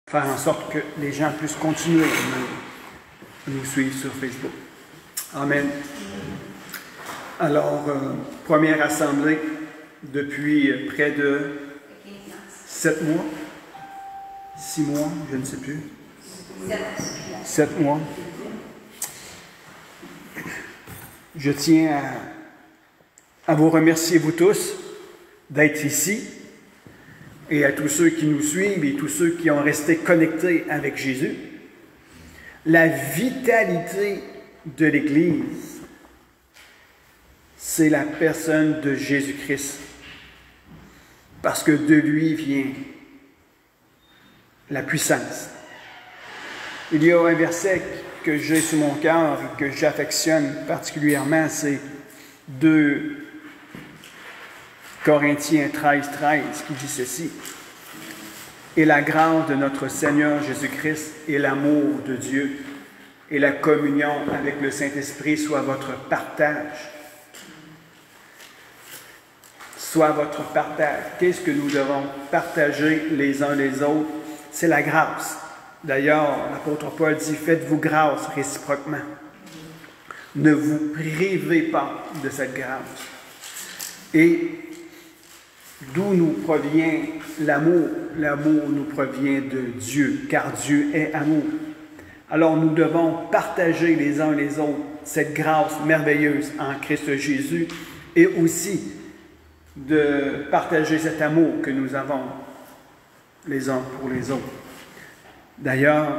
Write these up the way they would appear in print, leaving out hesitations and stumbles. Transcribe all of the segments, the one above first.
faire en sorte que les gens puissent continuer à nous suivre sur Facebook. Amen. Alors, première assemblée depuis près de 7 mois, 6 mois, je ne sais plus. 7 mois. Je tiens à vous remercier, vous tous, d'être ici, et à tous ceux qui nous suivent et tous ceux qui ont resté connectés avec Jésus. La vitalité de l'Église, c'est la personne de Jésus-Christ, parce que de lui vient la puissance. Il y a un verset que j'ai sur mon cœur et que j'affectionne particulièrement, c'est 2 Corinthiens 13, 13, qui dit ceci. « Et la grâce de notre Seigneur Jésus-Christ et l'amour de Dieu et la communion avec le Saint-Esprit soit votre partage. » Soit votre partage. Qu'est-ce que nous devons partager les uns les autres? C'est la grâce. D'ailleurs, l'apôtre Paul dit, faites-vous grâce réciproquement. Ne vous privez pas de cette grâce. Et d'où nous provient l'amour? L'amour nous provient de Dieu, car Dieu est amour. Alors nous devons partager les uns les autres cette grâce merveilleuse en Christ Jésus et aussi de partager cet amour que nous avons les uns pour les autres. D'ailleurs,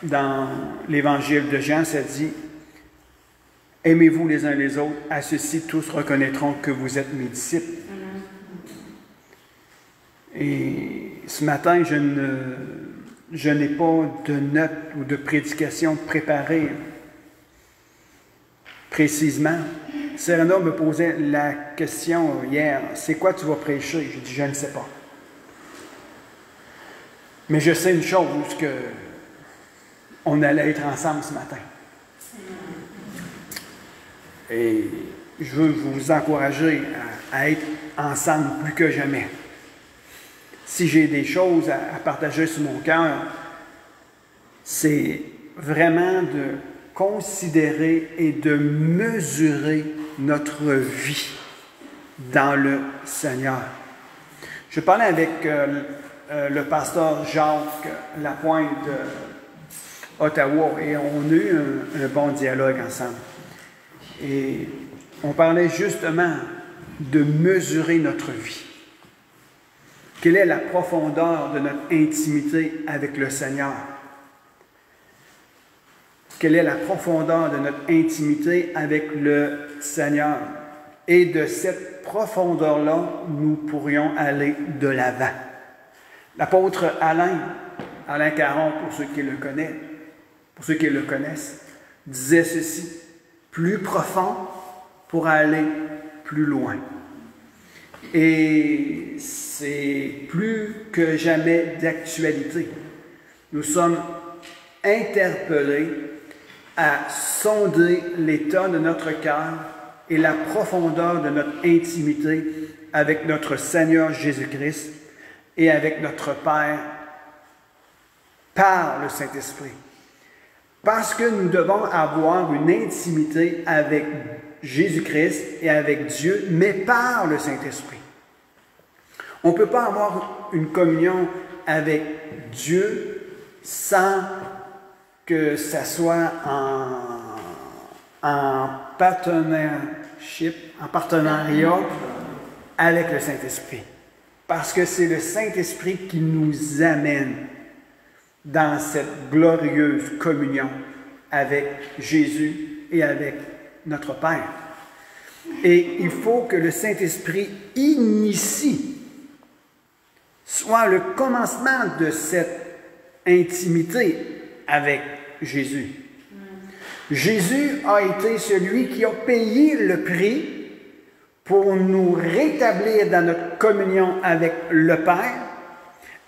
dans l'Évangile de Jean, ça dit « Aimez-vous les uns les autres, à ceci tous reconnaîtront que vous êtes mes disciples. » Et ce matin, je n'ai pas de notes ou de prédication préparée précisément. Serena me posait la question hier, « C'est quoi tu vas prêcher? » J'ai dit, « Je ne sais pas. » Mais je sais une chose, qu'on allait être ensemble ce matin. Et je veux vous encourager à être ensemble plus que jamais. Si j'ai des choses à partager sur mon cœur, c'est vraiment de considérer et de mesurer notre vie dans le Seigneur. Je parlais avec le pasteur Jacques Lapointe d'Ottawa et on a eu un bon dialogue ensemble. Et on parlait justement de mesurer notre vie. Quelle est la profondeur de notre intimité avec le Seigneur? Quelle est la profondeur de notre intimité avec le Seigneur? Et de cette profondeur-là, nous pourrions aller de l'avant. L'apôtre Alain Caron, pour ceux qui le connaissent, disait ceci, « Plus profond pour aller plus loin. » Et c'est plus que jamais d'actualité. Nous sommes interpellés à sonder l'état de notre cœur et la profondeur de notre intimité avec notre Seigneur Jésus-Christ et avec notre Père par le Saint-Esprit. Parce que nous devons avoir une intimité avec Jésus-Christ et avec Dieu, mais par le Saint-Esprit. On ne peut pas avoir une communion avec Dieu sans que ça soit en partenariat avec le Saint-Esprit. Parce que c'est le Saint-Esprit qui nous amène dans cette glorieuse communion avec Jésus et avec notre Père. Et il faut que le Saint-Esprit initie, soit le commencement de cette intimité avec Jésus. Jésus a été celui qui a payé le prix pour nous rétablir dans notre communion avec le Père,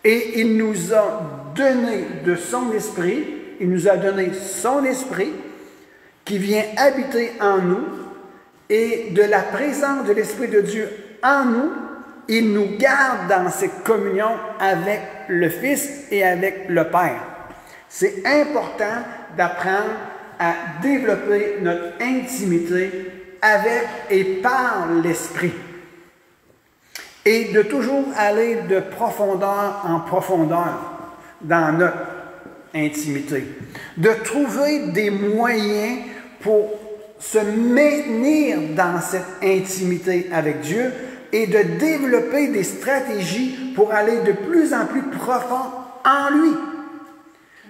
et il nous a donné de son esprit, il nous a donné son esprit qui vient habiter en nous, et de la présence de l'Esprit de Dieu en nous, il nous garde dans cette communion avec le Fils et avec le Père. C'est important d'apprendre à développer notre intimité avec et par l'Esprit. Et de toujours aller de profondeur en profondeur dans notre intimité. De trouver des moyens pour se maintenir dans cette intimité avec Dieu et de développer des stratégies pour aller de plus en plus profond en lui.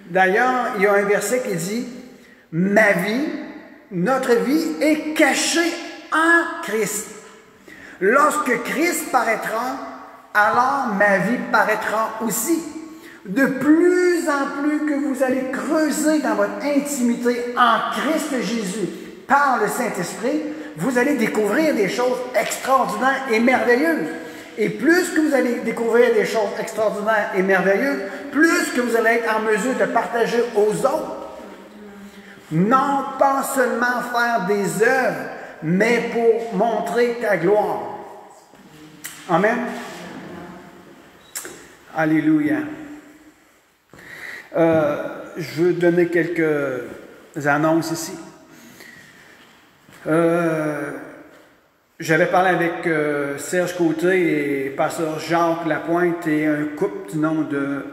D'ailleurs, il y a un verset qui dit « Ma vie, notre vie est cachée en Christ. Lorsque Christ paraîtra, alors ma vie paraîtra aussi. De plus en plus que vous allez creuser dans votre intimité en Christ Jésus par le Saint-Esprit, vous allez découvrir des choses extraordinaires et merveilleuses. Et plus que vous allez découvrir des choses extraordinaires et merveilleuses, plus que vous allez être en mesure de partager aux autres. Non pas seulement faire des œuvres, mais pour montrer ta gloire. Amen. Alléluia. Je veux donner quelques annonces ici. J'avais parlé avec Serge Côté et pasteur Jacques Lapointe et un couple du nom de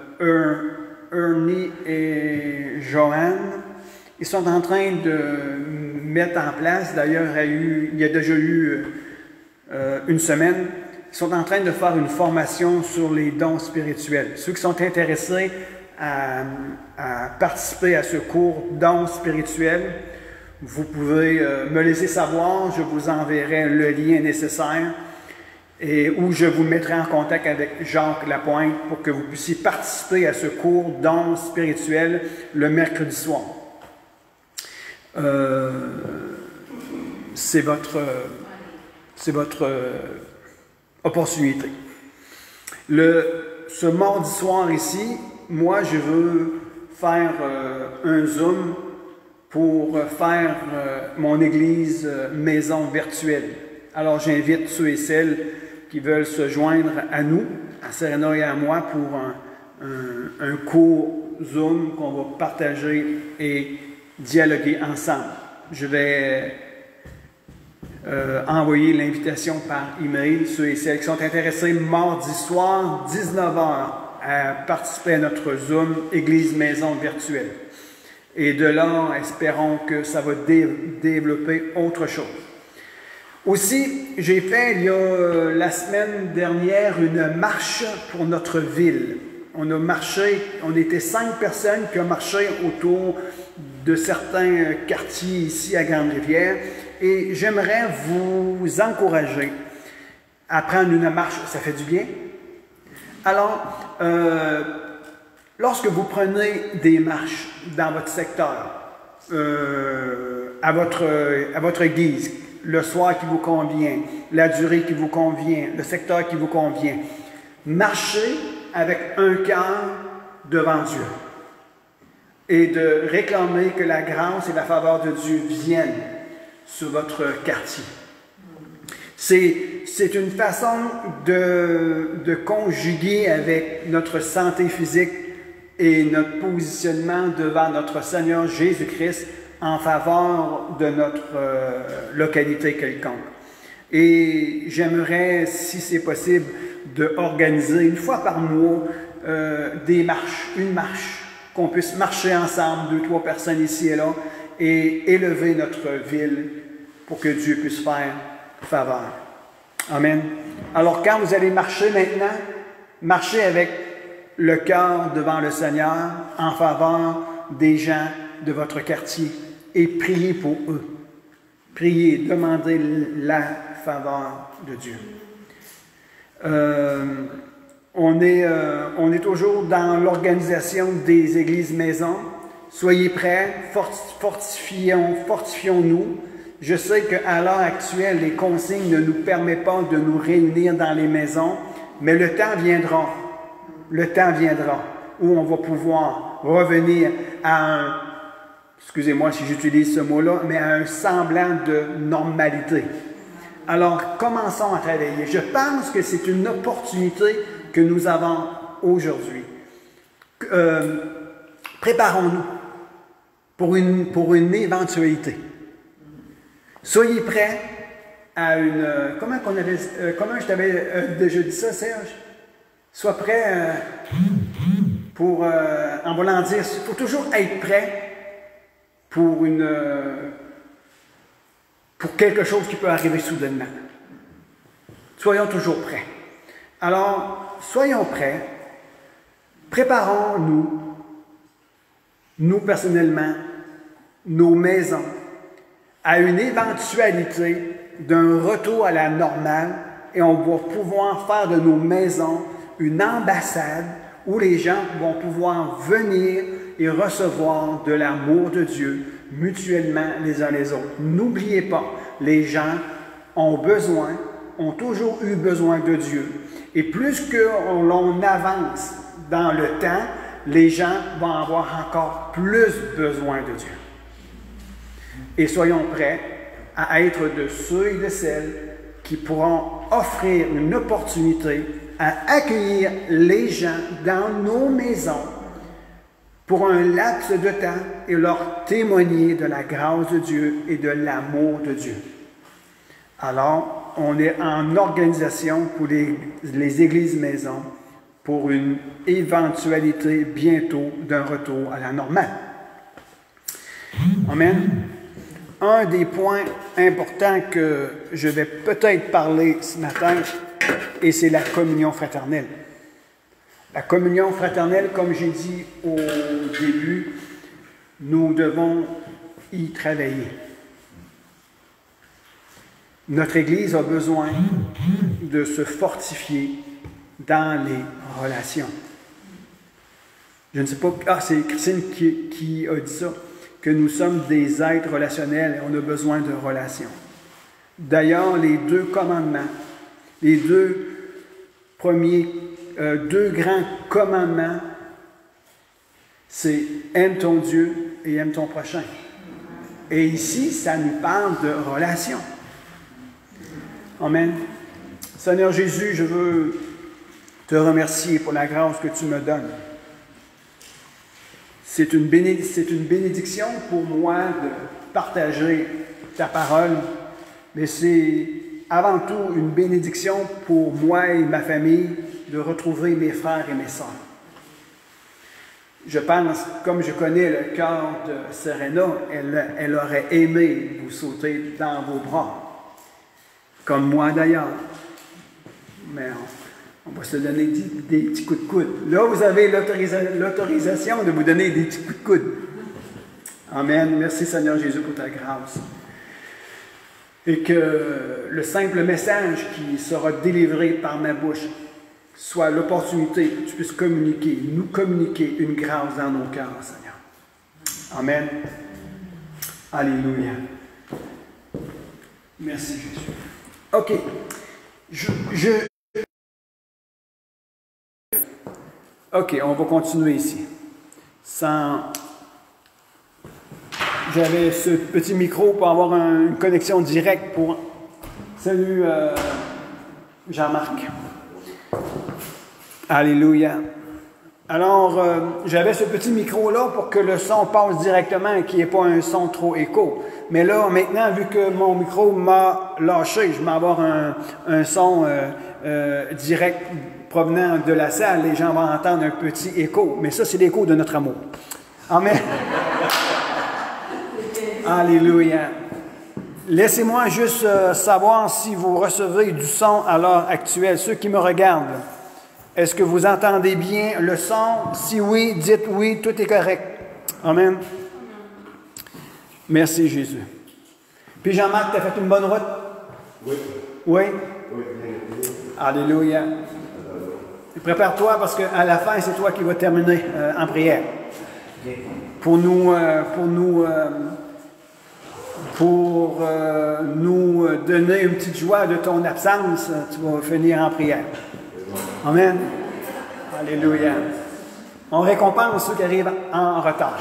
Ernie et Joanne. Ils sont en train de mettre en place, d'ailleurs il y a déjà eu une semaine, ils sont en train de faire une formation sur les dons spirituels. Ceux qui sont intéressés à participer à ce cours dons spirituels, vous pouvez me laisser savoir, je vous enverrai le lien nécessaire et où je vous mettrai en contact avec Jacques Lapointe pour que vous puissiez participer à ce cours dons spirituels le mercredi soir. C'est votre opportunité. Ce mardi soir ici, moi je veux faire un Zoom pour faire mon église maison virtuelle. Alors j'invite ceux et celles qui veulent se joindre à nous, à Serena et à moi, pour un court Zoom qu'on va partager et dialoguer ensemble. Je vais envoyer l'invitation par email, ceux et celles qui sont intéressés, mardi soir, 19h, à participer à notre Zoom Église Maison virtuelle. Et de là, espérons que ça va développer autre chose. Aussi, j'ai fait, il y a la semaine dernière, une marche pour notre ville. On a marché, on était 5 personnes qui ont marché autour de certains quartiers ici à Grande-Rivière. Et j'aimerais vous encourager à prendre une marche. Ça fait du bien. Alors, lorsque vous prenez des marches dans votre secteur, à votre guise, le soir qui vous convient, la durée qui vous convient, le secteur qui vous convient, marchez avec un cœur devant Dieu et de réclamer que la grâce et la faveur de Dieu viennent sur votre quartier. C'est une façon de conjuguer avec notre santé physique et notre positionnement devant notre Seigneur Jésus-Christ en faveur de notre localité quelconque. Et j'aimerais, si c'est possible, d'organiser une fois par mois des marches, une marche, qu'on puisse marcher ensemble, 2-3 personnes ici et là, et élever notre ville pour que Dieu puisse faire faveur. Amen. Alors quand vous allez marcher maintenant, marchez avec le cœur devant le Seigneur en faveur des gens de votre quartier et priez pour eux. Priez, demandez la faveur de Dieu. On est toujours dans l'organisation des églises maisons. Soyez prêts, fortifions-nous. Je sais qu'à l'heure actuelle, les consignes ne nous permettent pas de nous réunir dans les maisons, mais le temps viendra où on va pouvoir revenir à un, excusez-moi si j'utilise ce mot-là, mais à un semblant de normalité. Alors, commençons à travailler. Je pense que c'est une opportunité que nous avons aujourd'hui. Préparons-nous pour une éventualité. Soyez prêts à une... comment je t'avais déjà dit ça, Serge? Sois prêt pour... en voulant dire, il faut toujours être prêt pour quelque chose qui peut arriver soudainement. Soyons toujours prêts. Alors, soyons prêts. Préparons-nous, nous personnellement, nos maisons, à une éventualité d'un retour à la normale, et on va pouvoir faire de nos maisons une ambassade où les gens vont pouvoir venir et recevoir de l'amour de Dieu mutuellement les uns les autres. N'oubliez pas, les gens ont toujours eu besoin de Dieu. Et plus que l'on avance dans le temps, les gens vont avoir encore plus besoin de Dieu. Et soyons prêts à être de ceux et de celles qui pourront offrir une opportunité à accueillir les gens dans nos maisons pour un laps de temps et leur témoigner de la grâce de Dieu et de l'amour de Dieu. Alors, on est en organisation pour les églises maisons pour une éventualité bientôt d'un retour à la normale. Amen. Un des points importants que je vais peut-être parler ce matin, et c'est la communion fraternelle. La communion fraternelle, comme j'ai dit au début, nous devons y travailler. Notre Église a besoin de se fortifier dans les relations. Je ne sais pas, c'est Christine qui a dit ça, que nous sommes des êtres relationnels et on a besoin de relations. D'ailleurs, les deux commandements, les deux grands commandements, c'est aime ton Dieu et aime ton prochain. Et ici, ça nous parle de relations. Amen. Seigneur Jésus, je veux te remercier pour la grâce que tu me donnes. C'est une bénédiction pour moi de partager ta parole, mais c'est avant tout une bénédiction pour moi et ma famille de retrouver mes frères et mes sœurs. Je pense, comme je connais le cœur de Serena, elle aurait aimé vous sauter dans vos bras, comme moi d'ailleurs. Mais on va se donner des petits coups de coude. Là, vous avez l'autorisation de vous donner des petits coups de coude. Amen. Merci Seigneur Jésus pour ta grâce. Et que le simple message qui sera délivré par ma bouche soit l'opportunité que tu puisses nous communiquer une grâce dans nos cœurs, Seigneur. Amen. Alléluia. Merci Jésus. OK. OK, on va continuer ici. J'avais ce petit micro pour avoir une connexion directe pour... Salut Jean-Marc. Alléluia. Alors, j'avais ce petit micro-là pour que le son passe directement et qu'il n'y ait pas un son trop écho. Mais là, maintenant, vu que mon micro m'a lâché, je vais avoir un son direct provenant de la salle. Les gens vont entendre un petit écho. Mais ça, c'est l'écho de notre amour. Amen. Alléluia. Laissez-moi juste savoir si vous recevez du son à l'heure actuelle. Ceux qui me regardent, est-ce que vous entendez bien le son? Si oui, dites oui, tout est correct. Amen. Merci Jésus. Puis Jean-Marc, tu as fait une bonne route? Oui. Oui? Oui. Alléluia. Prépare-toi parce qu'à la fin, c'est toi qui vas terminer en prière. Pour nous donner une petite joie de ton absence, tu vas finir en prière. Amen. Alléluia. On récompense ceux qui arrivent en retard.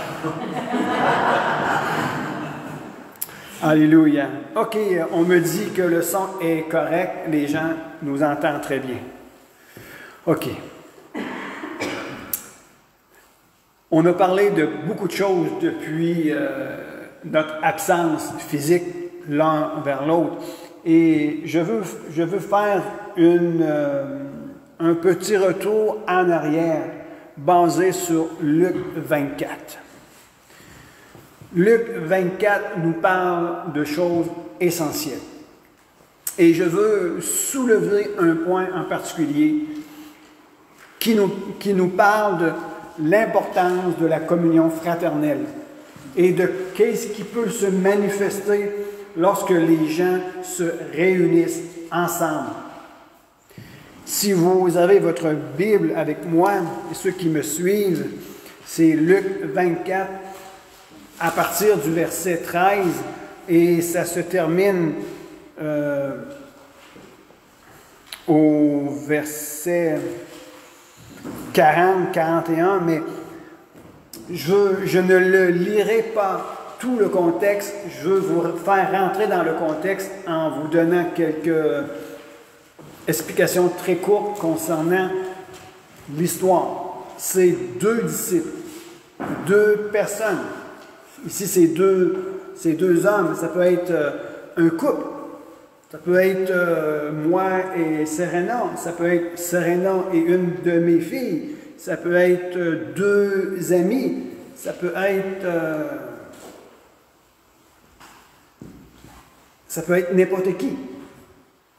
Alléluia. OK, on me dit que le son est correct. Les gens nous entendent très bien. OK. On a parlé de beaucoup de choses depuis notre absence physique l'un vers l'autre. Et je veux faire un petit retour en arrière basé sur Luc 24. Luc 24 nous parle de choses essentielles. Et je veux soulever un point en particulier qui nous parle de l'importance de la communion fraternelle et de qu'est-ce qui peut se manifester lorsque les gens se réunissent ensemble. Si vous avez votre Bible avec moi, et ceux qui me suivent, c'est Luc 24, à partir du verset 13, et ça se termine au verset 40, 41, mais je ne le lirai pas tout le contexte, je veux vous faire rentrer dans le contexte en vous donnant quelques explications très courtes concernant l'histoire. C'est deux disciples, deux personnes. Ici, c'est deux hommes. Ça peut être un couple. Ça peut être moi et Serena. Ça peut être Serena et une de mes filles. Ça peut être deux amis. Ça peut être n'importe qui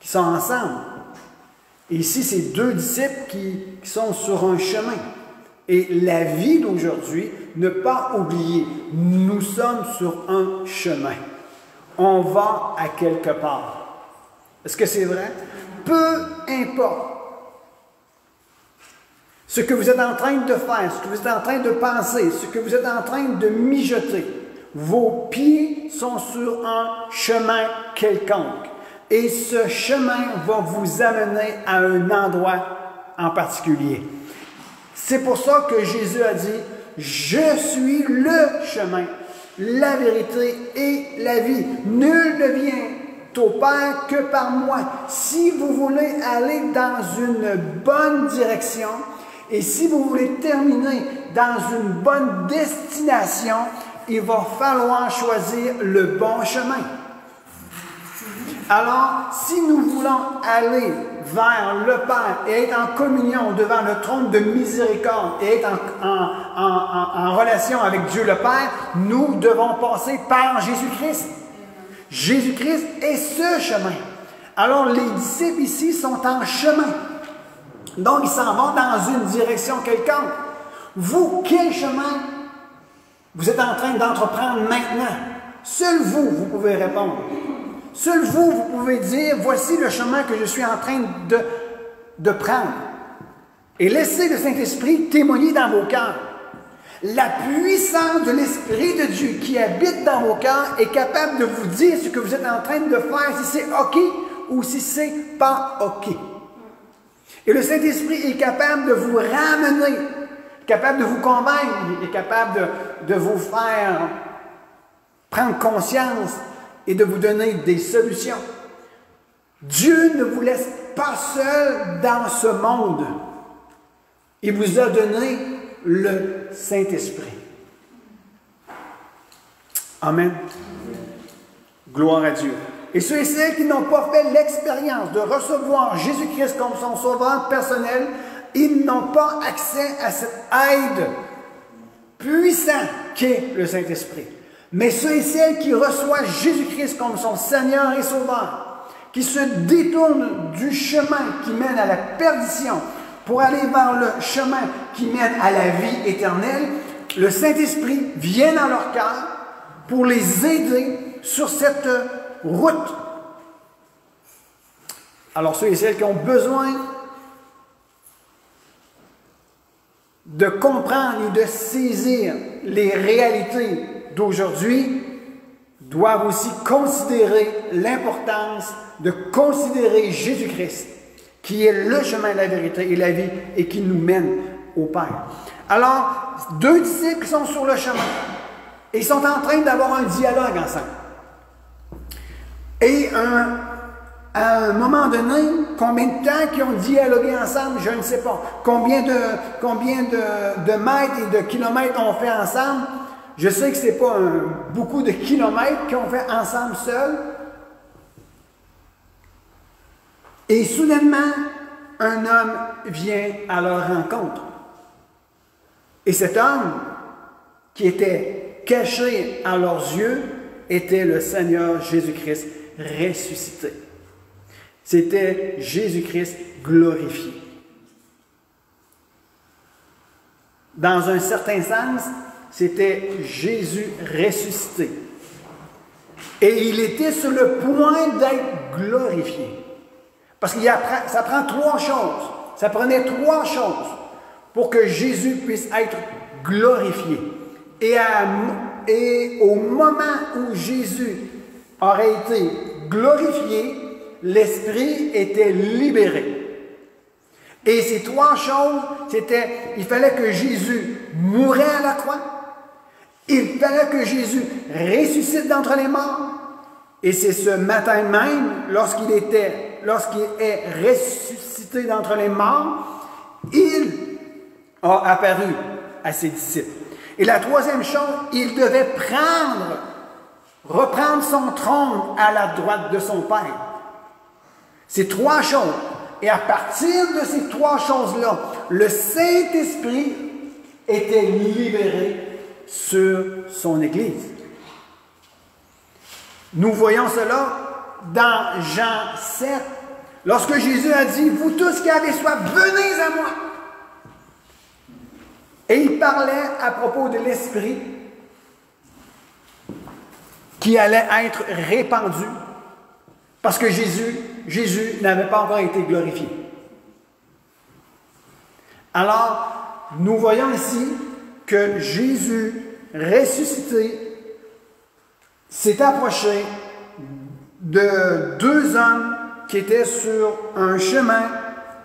sont ensemble. Et ici, c'est deux disciples qui sont sur un chemin. Et la vie d'aujourd'hui, ne pas oublier, nous sommes sur un chemin. On va à quelque part. Est-ce que c'est vrai? Peu importe ce que vous êtes en train de faire, ce que vous êtes en train de penser, ce que vous êtes en train de mijoter, vos pieds sont sur un chemin quelconque. Et ce chemin va vous amener à un endroit en particulier. C'est pour ça que Jésus a dit, « Je suis le chemin, la vérité et la vie. Nul ne vient au Père que par moi. » Si vous voulez aller dans une bonne direction et si vous voulez terminer dans une bonne destination, il va falloir choisir le bon chemin. Alors, si nous voulons aller vers le Père et être en communion devant le trône de miséricorde et être en relation avec Dieu le Père, nous devons passer par Jésus-Christ. Jésus-Christ est ce chemin. Alors, les disciples ici sont en chemin. Donc, ils s'en vont dans une direction quelconque. Vous, quel chemin vous êtes en train d'entreprendre maintenant? Seul vous, vous pouvez répondre. Seul vous, vous pouvez dire, voici le chemin que je suis en train de prendre. Et laissez le Saint-Esprit témoigner dans vos cœurs. La puissance de l'Esprit de Dieu qui habite dans vos cœurs est capable de vous dire ce que vous êtes en train de faire, si c'est OK ou si c'est pas OK. Et le Saint-Esprit est capable de vous ramener, capable de vous convaincre, il est capable de vous faire prendre conscience et de vous donner des solutions. Dieu ne vous laisse pas seul dans ce monde. Il vous a donné le Saint-Esprit. Amen. Gloire à Dieu. Et ceux et celles qui n'ont pas fait l'expérience de recevoir Jésus-Christ comme son sauveur personnel, ils n'ont pas accès à cette aide puissante qu'est le Saint-Esprit. Mais ceux et celles qui reçoivent Jésus-Christ comme son Seigneur et Sauveur, qui se détournent du chemin qui mène à la perdition pour aller vers le chemin qui mène à la vie éternelle, le Saint-Esprit vient dans leur cœur pour les aider sur cette route. Alors ceux et celles qui ont besoin de comprendre et de saisir les réalités d'aujourd'hui doivent aussi considérer l'importance de considérer Jésus-Christ, qui est le chemin, la vérité et la vie, et qui nous mène au Père. Alors, deux disciples qui sont sur le chemin, et ils sont en train d'avoir un dialogue ensemble. Et à un moment donné, combien de temps qu'ils ont dialogué ensemble, je ne sais pas. Combien de mètres et de kilomètres on fait ensemble, je sais que ce n'est pas beaucoup de kilomètres qu'on fait ensemble seuls. Et soudainement, un homme vient à leur rencontre. Et cet homme, qui était caché à leurs yeux, était le Seigneur Jésus-Christ ressuscité. C'était Jésus-Christ glorifié. Dans un certain sens, c'était Jésus ressuscité. Et il était sur le point d'être glorifié. Parce que ça prend trois choses. Ça prenait trois choses pour que Jésus puisse être glorifié. Et au moment où Jésus aurait été glorifié, l'Esprit était libéré. Et ces trois choses, il fallait que Jésus mourait à la croix, il fallait que Jésus ressuscite d'entre les morts, et c'est ce matin même, lorsqu'il est ressuscité d'entre les morts, il a apparu à ses disciples. Et la troisième chose, il devait reprendre son trône à la droite de son Père. Ces trois choses. Et à partir de ces trois choses-là, le Saint-Esprit était libéré sur son Église. Nous voyons cela dans Jean 7, lorsque Jésus a dit « Vous tous qui avez soif, venez à moi ». Et il parlait à propos de l'Esprit qui allait être répandu parce que Jésus n'avait pas encore été glorifié. Alors, nous voyons ici que Jésus ressuscité s'est approché de deux hommes qui étaient sur un chemin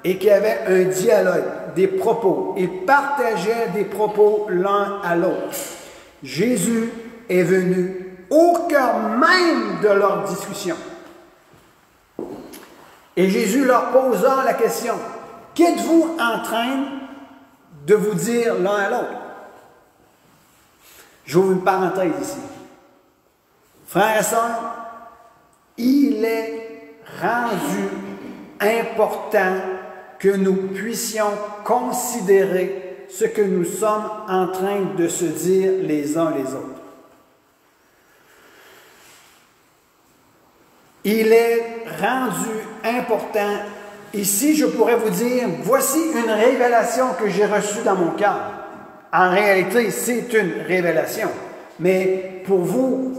et qui avaient un dialogue, des propos. Ils partageaient des propos l'un à l'autre. Jésus est venu au cœur même de leur discussion. Et Jésus leur posa la question, « Qu'êtes-vous en train de vous dire l'un à l'autre? » J'ouvre une parenthèse ici. Frères et sœurs, il est rendu important que nous puissions considérer ce que nous sommes en train de se dire les uns les autres. Il est rendu important. Ici, je pourrais vous dire, voici une révélation que j'ai reçue dans mon cœur. En réalité, c'est une révélation. Mais pour vous,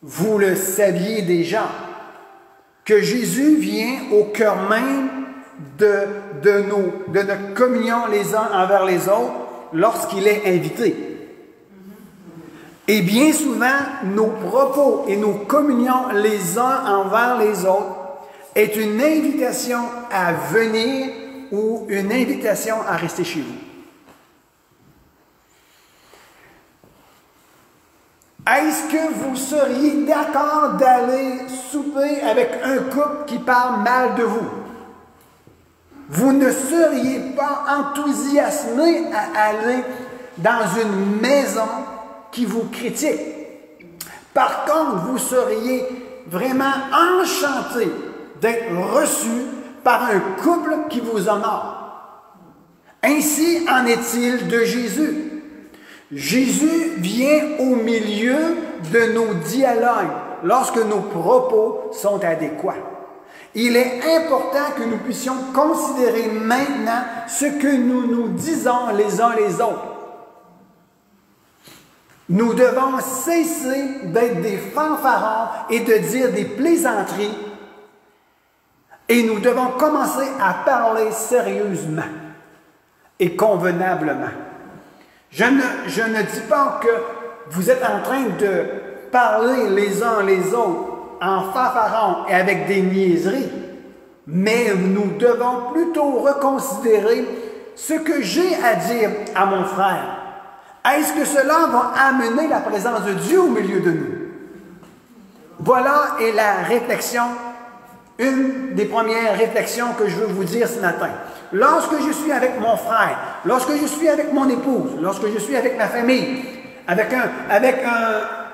vous le saviez déjà, que Jésus vient au cœur même de notre communion les uns envers les autres lorsqu'il est invité. Et bien souvent, nos propos et nos communions les uns envers les autres est une invitation à venir ou une invitation à rester chez vous. Est-ce que vous seriez d'accord d'aller souper avec un couple qui parle mal de vous? Vous ne seriez pas enthousiasmé à aller dans une maison qui vous critique. Par contre, vous seriez vraiment enchanté d'être reçu par un couple qui vous honore. Ainsi en est-il de Jésus. Jésus vient au milieu de nos dialogues lorsque nos propos sont adéquats. Il est important que nous puissions considérer maintenant ce que nous nous disons les uns les autres. Nous devons cesser d'être des fanfarons et de dire des plaisanteries et nous devons commencer à parler sérieusement et convenablement. Je ne dis pas que vous êtes en train de parler les uns les autres en fanfaron et avec des niaiseries, mais nous devons plutôt reconsidérer ce que j'ai à dire à mon frère. Est-ce que cela va amener la présence de Dieu au milieu de nous? Voilà est la réflexion, une des premières réflexions que je veux vous dire ce matin. Lorsque je suis avec mon frère, lorsque je suis avec mon épouse, lorsque je suis avec ma famille, avec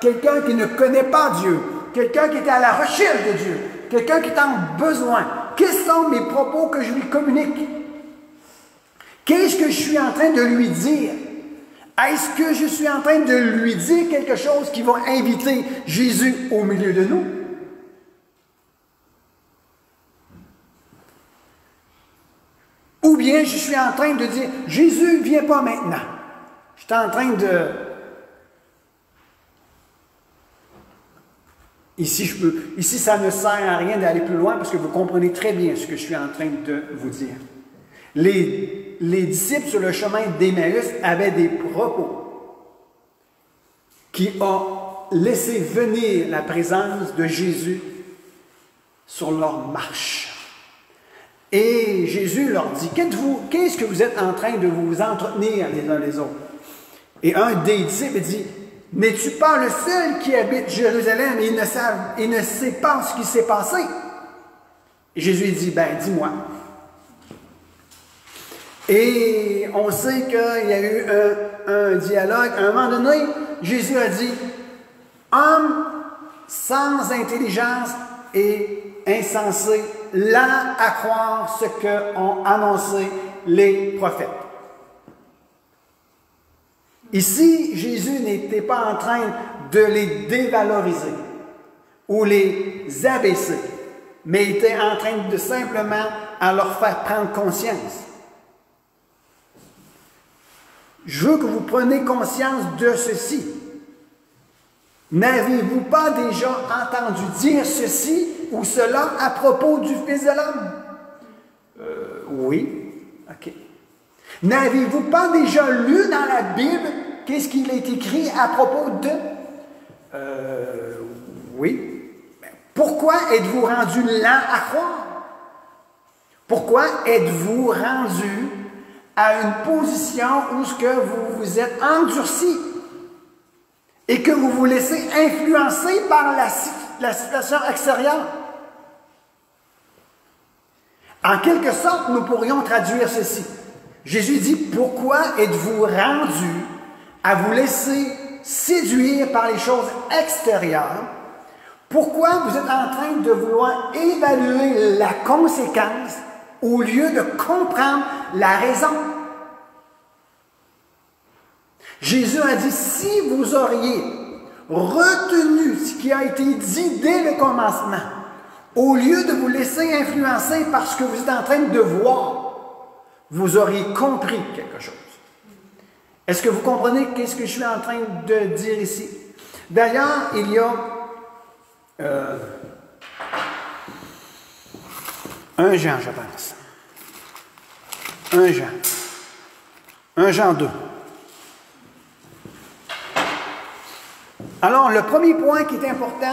quelqu'un qui ne connaît pas Dieu, quelqu'un qui est à la recherche de Dieu, quelqu'un qui est en besoin, quels sont mes propos que je lui communique? Qu'est-ce que je suis en train de lui dire? Est-ce que je suis en train de lui dire quelque chose qui va inviter Jésus au milieu de nous? Ou bien je suis en train de dire, Jésus, viens pas maintenant. Je suis en train de... Ici, ça ne sert à rien d'aller plus loin parce que vous comprenez très bien ce que je suis en train de vous dire. Les disciples sur le chemin d'Emmaüs avaient des propos qui ont laissé venir la présence de Jésus sur leur marche. Et Jésus leur dit, qu'est-ce que vous êtes en train de vous entretenir les uns les autres? Et un des disciples dit, n'es-tu pas le seul qui habite Jérusalem et il ne sait pas ce qui s'est passé? Et Jésus dit, ben dis-moi. Et on sait qu'il y a eu un dialogue. À un moment donné, Jésus a dit, homme sans intelligence et insensé, lent à croire ce qu'ont annoncé les prophètes. Ici, Jésus n'était pas en train de les dévaloriser ou les abaisser, mais était en train de simplement à leur faire prendre conscience. Je veux que vous preniez conscience de ceci. N'avez-vous pas déjà entendu dire ceci ou cela à propos du Fils de l'homme? Oui. OK. N'avez-vous pas déjà lu dans la Bible qu'est-ce qu'il est écrit à propos de? Oui. Pourquoi êtes-vous rendu lent à croire? Pourquoi êtes-vous rendu à une position où ce que vous vous êtes endurci et que vous vous laissez influencer par la situation extérieure? En quelque sorte, nous pourrions traduire ceci. Jésus dit, pourquoi êtes-vous rendu à vous laisser séduire par les choses extérieures? Pourquoi vous êtes en train de vouloir évaluer la conséquence au lieu de comprendre la raison? Jésus a dit, si vous auriez retenu ce qui a été dit dès le commencement, au lieu de vous laisser influencer par ce que vous êtes en train de voir, vous auriez compris quelque chose. Est-ce que vous comprenez qu'est-ce que je suis en train de dire ici? D'ailleurs, il y a 1 Jean, je pense. 1 Jean. 1 Jean 2. Alors, le premier point qui est important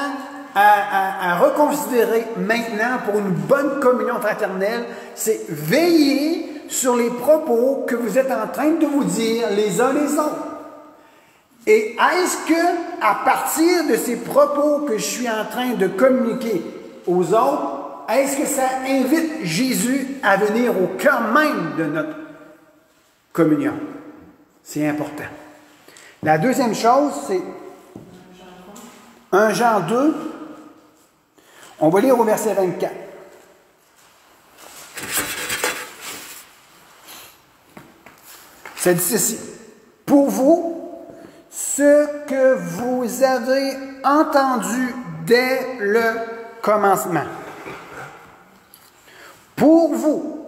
à reconsidérer maintenant pour une bonne communion fraternelle, c'est veiller sur les propos que vous êtes en train de vous dire les uns les autres. Et est-ce que, à partir de ces propos que je suis en train de communiquer aux autres, est-ce que ça invite Jésus à venir au cœur même de notre communion? C'est important. La deuxième chose, c'est 1 Jean 2. On va lire au verset 24. Ça dit ceci. Pour vous, ce que vous avez entendu dès le commencement. Pour vous,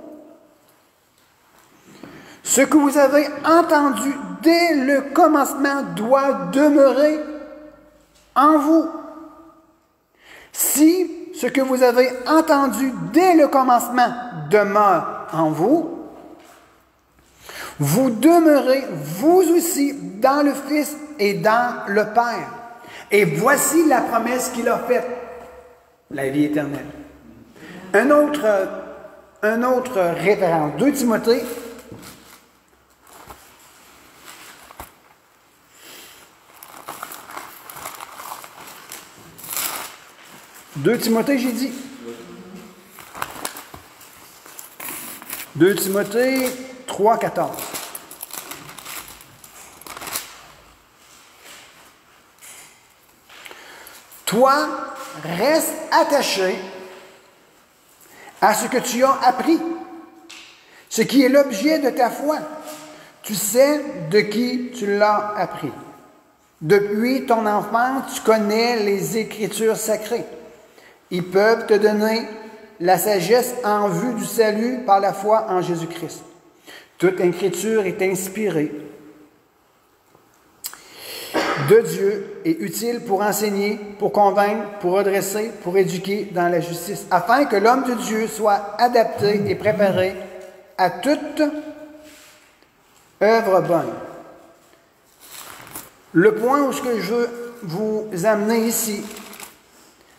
ce que vous avez entendu dès le commencement doit demeurer en vous. Si ce que vous avez entendu dès le commencement demeure en vous, vous demeurez vous aussi dans le Fils et dans le Père. Et voici la promesse qu'il a faite, la vie éternelle. Un autre référent, 2 Timothée. 2 Timothée, j'ai dit. 2 Timothée 3, 14. Toi, reste attaché à ce que tu as appris, ce qui est l'objet de ta foi. Tu sais de qui tu l'as appris. Depuis ton enfance, tu connais les Écritures sacrées. Ils peuvent te donner la sagesse en vue du salut par la foi en Jésus-Christ. Toute Écriture est inspirée de Dieu et utile pour enseigner, pour convaincre, pour redresser, pour éduquer dans la justice, afin que l'homme de Dieu soit adapté et préparé à toute œuvre bonne. Le point où je veux vous amener ici,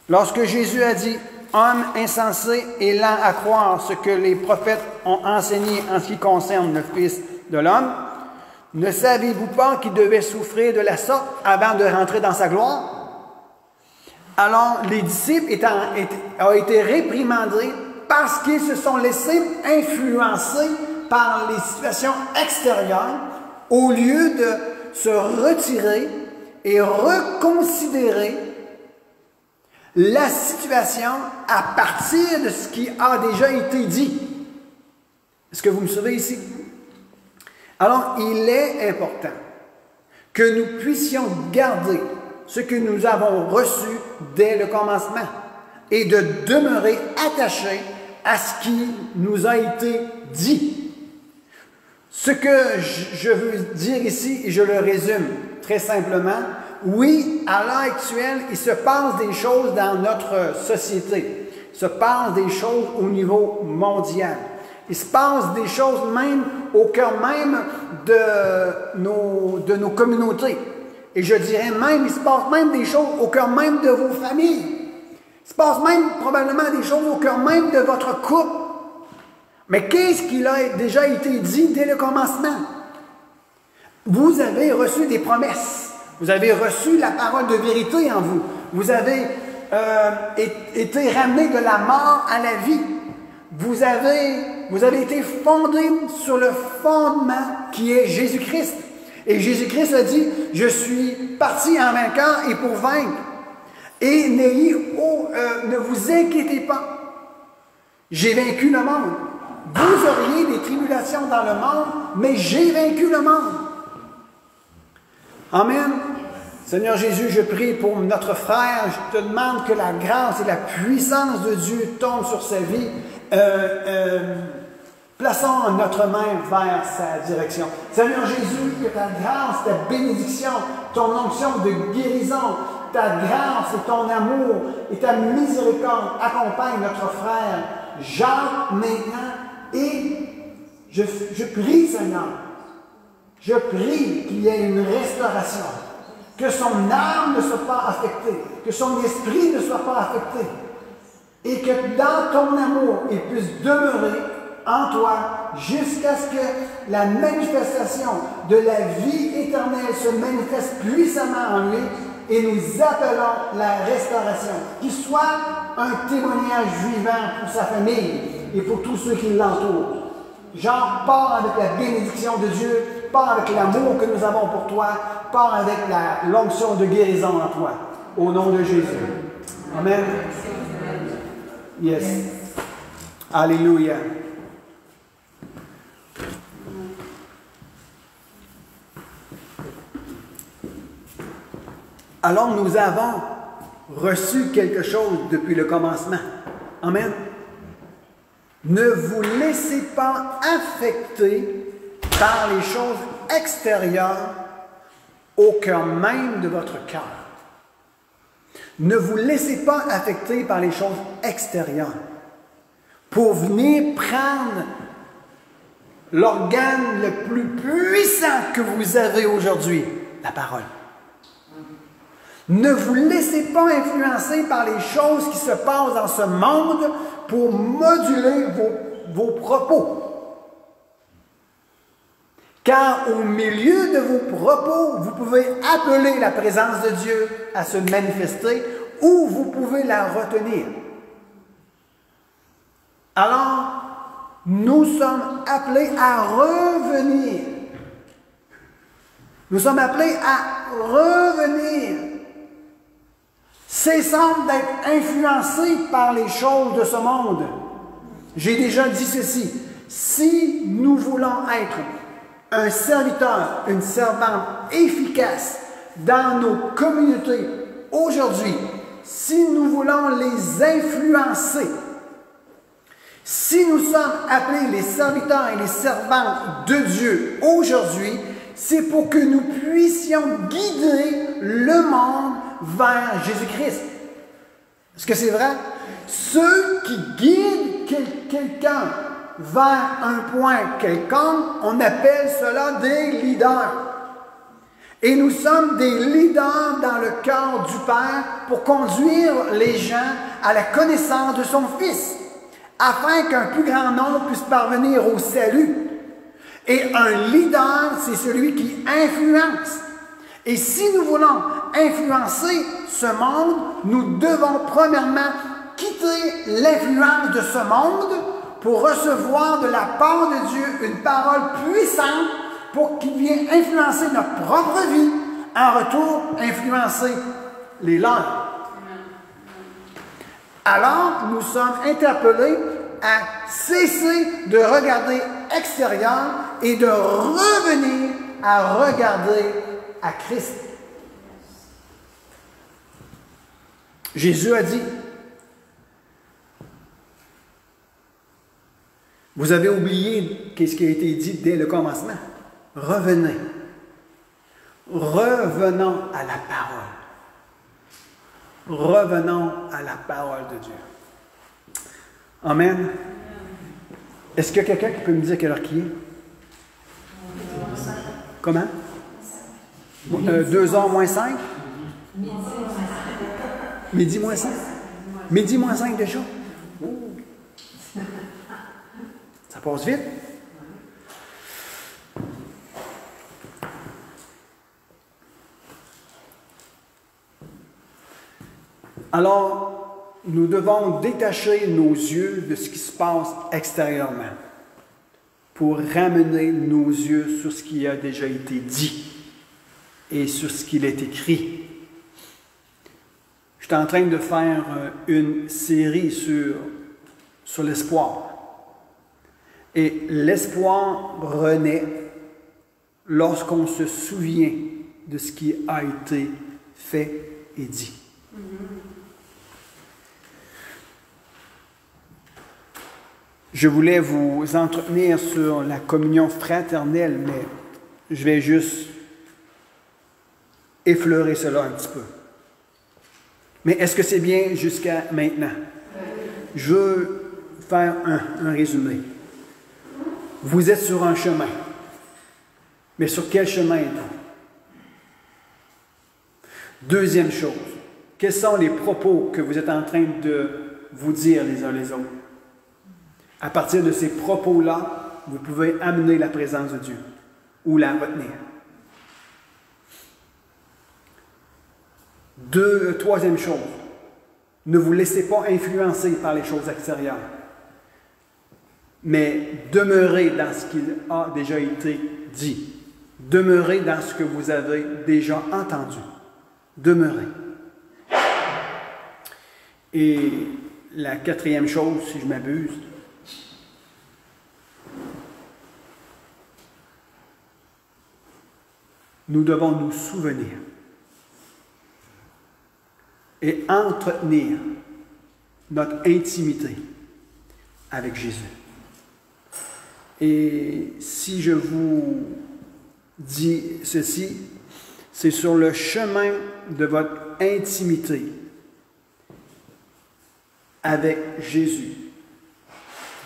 lorsque Jésus a dit « Homme insensé et lent à croire ce que les prophètes ont enseigné en ce qui concerne le Fils de l'homme », ne savez-vous pas qu'il devait souffrir de la sorte avant de rentrer dans sa gloire? Alors, les disciples ont été réprimandés parce qu'ils se sont laissés influencer par les situations extérieures au lieu de se retirer et reconsidérer la situation à partir de ce qui a déjà été dit. Est-ce que vous me suivez ici? Alors, il est important que nous puissions garder ce que nous avons reçu dès le commencement et de demeurer attachés à ce qui nous a été dit. Ce que je veux dire ici, et je le résume très simplement, oui, à l'heure actuelle, il se passe des choses dans notre société. Il se passe des choses au niveau mondial. Il se passe des choses même au cœur même de nos communautés. Et je dirais même, il se passe même des choses au cœur même de vos familles. Il se passe même probablement des choses au cœur même de votre couple. Mais qu'est-ce qui a déjà été dit dès le commencement? Vous avez reçu des promesses. Vous avez reçu la parole de vérité en vous. Vous avez été ramené de la mort à la vie. Vous avez été fondé sur le fondement qui est Jésus-Christ. Et Jésus-Christ a dit, je suis parti en vainqueur et pour vaincre. Et ne vous inquiétez pas. J'ai vaincu le monde. Vous auriez des tribulations dans le monde, mais j'ai vaincu le monde. Amen. Seigneur Jésus, je prie pour notre frère. Je te demande que la grâce et la puissance de Dieu tombent sur sa vie. Plaçons notre main vers sa direction. Seigneur Jésus, que ta grâce, ta bénédiction, ton onction de guérison, ta grâce et ton amour et ta miséricorde accompagnent notre frère Jacques maintenant. Et je prie, Seigneur, je prie qu'il y ait une restauration, que son âme ne soit pas affectée, que son esprit ne soit pas affecté, et que dans ton amour, il puisse demeurer en toi jusqu'à ce que la manifestation de la vie éternelle se manifeste puissamment en lui, et nous appelons la restauration, qui soit un témoignage vivant pour sa famille et pour tous ceux qui l'entourent. Jean, pars avec la bénédiction de Dieu, pars avec l'amour que nous avons pour toi, pars avec l'onction de guérison en toi. Au nom de Jésus. Amen. Yes. Alléluia. Alors nous avons reçu quelque chose depuis le commencement. Amen. Ne vous laissez pas affecter par les choses extérieures au cœur même de votre cœur. Ne vous laissez pas affecter par les choses extérieures pour venir prendre l'organe le plus puissant que vous avez aujourd'hui, la parole. Ne vous laissez pas influencer par les choses qui se passent dans ce monde pour moduler vos propos. Car au milieu de vos propos, vous pouvez appeler la présence de Dieu à se manifester ou vous pouvez la retenir. Alors, nous sommes appelés à revenir. Nous sommes appelés à revenir. Cessons d'être influencés par les choses de ce monde. J'ai déjà dit ceci. Si nous voulons être un serviteur, une servante efficace dans nos communautés aujourd'hui, si nous voulons les influencer, si nous sommes appelés les serviteurs et les servantes de Dieu aujourd'hui, c'est pour que nous puissions guider le monde vers Jésus-Christ. Est-ce que c'est vrai? Ceux qui guident quelqu'un vers un point quelconque, on appelle cela des leaders. Et nous sommes des leaders dans le cœur du Père pour conduire les gens à la connaissance de son Fils, afin qu'un plus grand nombre puisse parvenir au salut. Et un leader, c'est celui qui influence. Et si nous voulons influencer ce monde, nous devons premièrement quitter l'influence de ce monde pour recevoir de la part de Dieu une parole puissante pour qu'il vienne influencer notre propre vie, en retour influencer les leurs. Alors, nous sommes interpellés à cesser de regarder extérieur et de revenir à regarder à Christ. Jésus a dit, vous avez oublié ce qui a été dit dès le commencement. Revenez. Revenons à la parole. Revenons à la parole de Dieu. Amen. Est-ce qu'il y a quelqu'un qui peut me dire quelle heure qu'il est? Comment? 2h moins 5? Midi moins 5? Midi moins 5 déjà? Oh. Ça passe vite. Alors, nous devons détacher nos yeux de ce qui se passe extérieurement pour ramener nos yeux sur ce qui a déjà été dit et sur ce qu'il est écrit. Je suis en train de faire une série sur l'espoir. Et l'espoir renaît lorsqu'on se souvient de ce qui a été fait et dit. Je voulais vous entretenir sur la communion fraternelle, mais je vais juste effleurer cela un petit peu. Mais est-ce que c'est bien jusqu'à maintenant? Je veux faire un résumé. Vous êtes sur un chemin. Mais sur quel chemin êtes-vous? Deuxième chose, quels sont les propos que vous êtes en train de vous dire les uns les autres? À partir de ces propos-là, vous pouvez amener la présence de Dieu ou la retenir. Troisième chose, ne vous laissez pas influencer par les choses extérieures, mais demeurez dans ce qu'il a déjà été dit. Demeurez dans ce que vous avez déjà entendu. Demeurez. Et la quatrième chose, si je m'abuse, nous devons nous souvenir et entretenir notre intimité avec Jésus. Et si je vous dis ceci, c'est sur le chemin de votre intimité avec Jésus,